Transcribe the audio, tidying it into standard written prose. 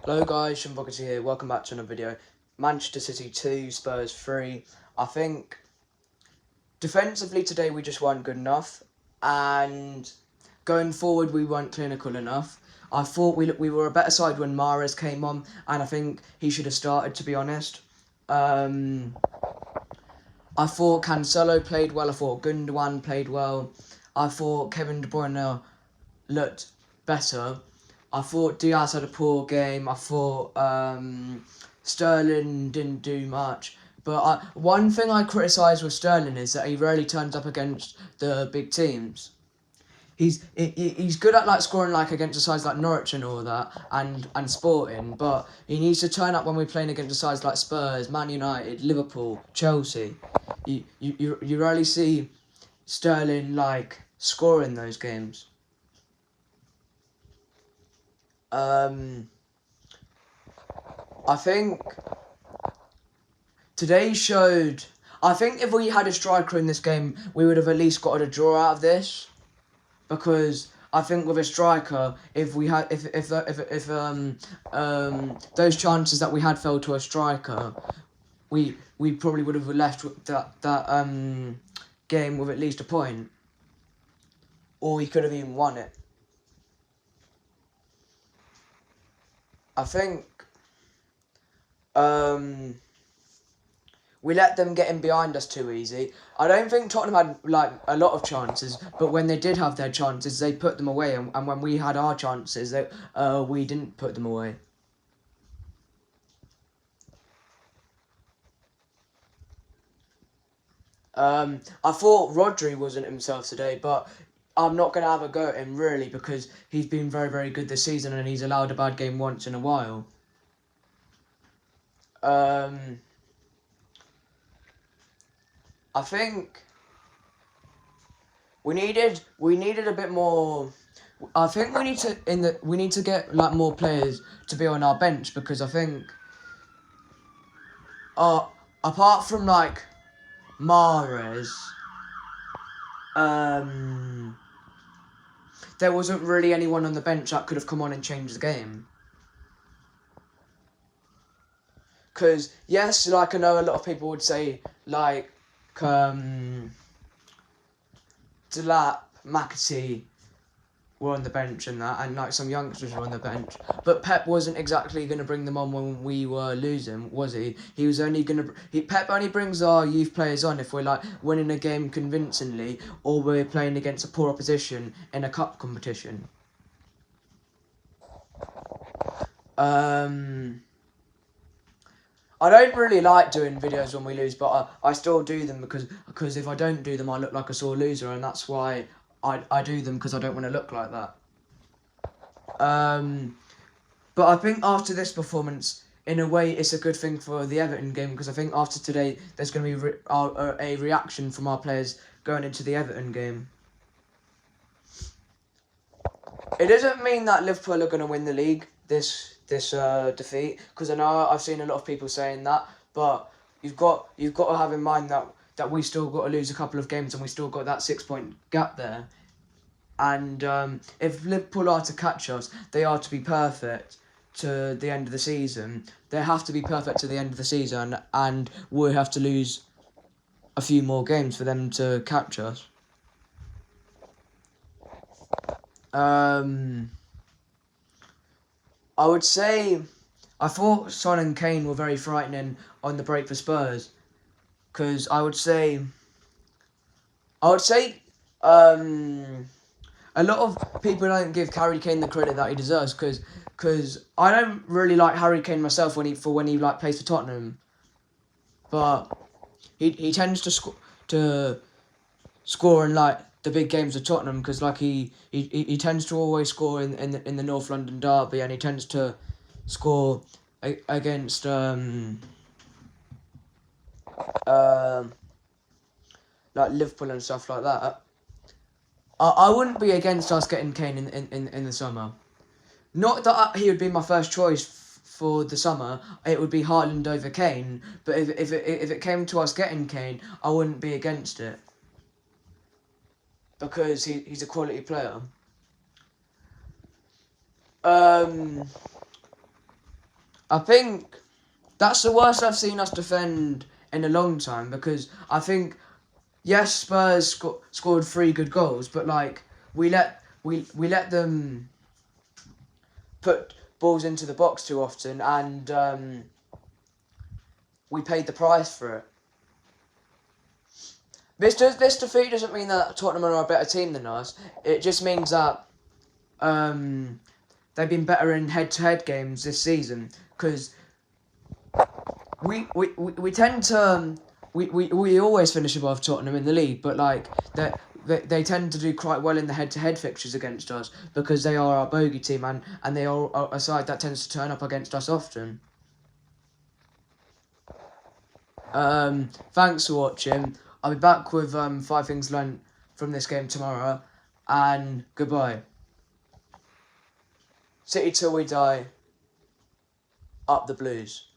Hello guys, Shimboggity here, welcome back to another video. Manchester City 2, Spurs 3. I think defensively today we just weren't good enough, and going forward we weren't clinical enough. I thought we were a better side when Mahrez came on, and I think he should have started, to be honest. I thought Cancelo played well, I thought Gundogan played well, I thought Kevin De Bruyne looked better. I thought Diaz had a poor game. I thought Sterling didn't do much. But one thing I criticise with Sterling is that he rarely turns up against the big teams. He's good at scoring against the sides like Norwich and all that and Sporting, but he needs to turn up when we're playing against the sides like Spurs, Man United, Liverpool, Chelsea. You rarely see Sterling scoring those games. I think today showed. I think if we had a striker in this game, we would have at least got a draw out of this, because I think with a striker, if those chances that we had fell to a striker, we probably would have left with that game with at least a point, or he could have even won it. I think we let them get in behind us too easy. I don't think Tottenham had a lot of chances, but when they did have their chances, they put them away, and when we had our chances, we didn't put them away. I thought Rodri wasn't himself today, but I'm not going to have a go at him, really, because he's been very, very good this season, and he's allowed a bad game once in a while. I think we needed a bit more. I think we need to get more players to be on our bench, because I think apart from Mahrez, there wasn't really anyone on the bench that could have come on and changed the game. Because yes, I know a lot of people would say Delap, McAtee were on the bench and that, and some youngsters were on the bench. But Pep wasn't exactly going to bring them on when we were losing, was he? He was only going to. Pep only brings our youth players on if we're winning a game convincingly, or we're playing against a poor opposition in a cup competition. I don't really like doing videos when we lose, but I still do them because if I don't do them, I look like a sore loser, and that's why I do them, because I don't want to look like that. But I think after this performance, in a way, it's a good thing for the Everton game, because I think after today, there's going to be a reaction from our players going into the Everton game. It doesn't mean that Liverpool are going to win the league this defeat, because I know I've seen a lot of people saying that, but you've got to have in mind that we still got to lose a couple of games, and we still got that 6-point gap there. And if Liverpool are to catch us, they are to be perfect to the end of the season. They have to be perfect to the end of the season, and we'll have to lose a few more games for them to catch us. I would say I thought Son and Kane were very frightening on the break for Spurs, because I would say a lot of people don't give Harry Kane the credit that he deserves, because I don't really like Harry Kane myself when he plays for Tottenham, but he tends to score in the big games of Tottenham, because he tends to always score in the North London derby, and he tends to score against Liverpool and stuff like that. I wouldn't be against us getting Kane in the summer. Not that he would be my first choice for the summer. It would be Haaland over Kane. But if it came to us getting Kane, I wouldn't be against it, because he's a quality player. I think that's the worst I've seen us defend in a long time, because I think, yes, Spurs scored 3 good goals, but like we let them put balls into the box too often, and we paid the price for it. This defeat doesn't mean that Tottenham are a better team than us. It just means that they've been better in head-to-head games this season, because we tend to we always finish above Tottenham in the league, but like they tend to do quite well in the head-to-head fixtures against us, because they are our bogey team, and they are a side that tends to turn up against us often. Thanks for watching. I'll be back with 5 things learned from this game tomorrow, and goodbye. City till we die. Up the Blues.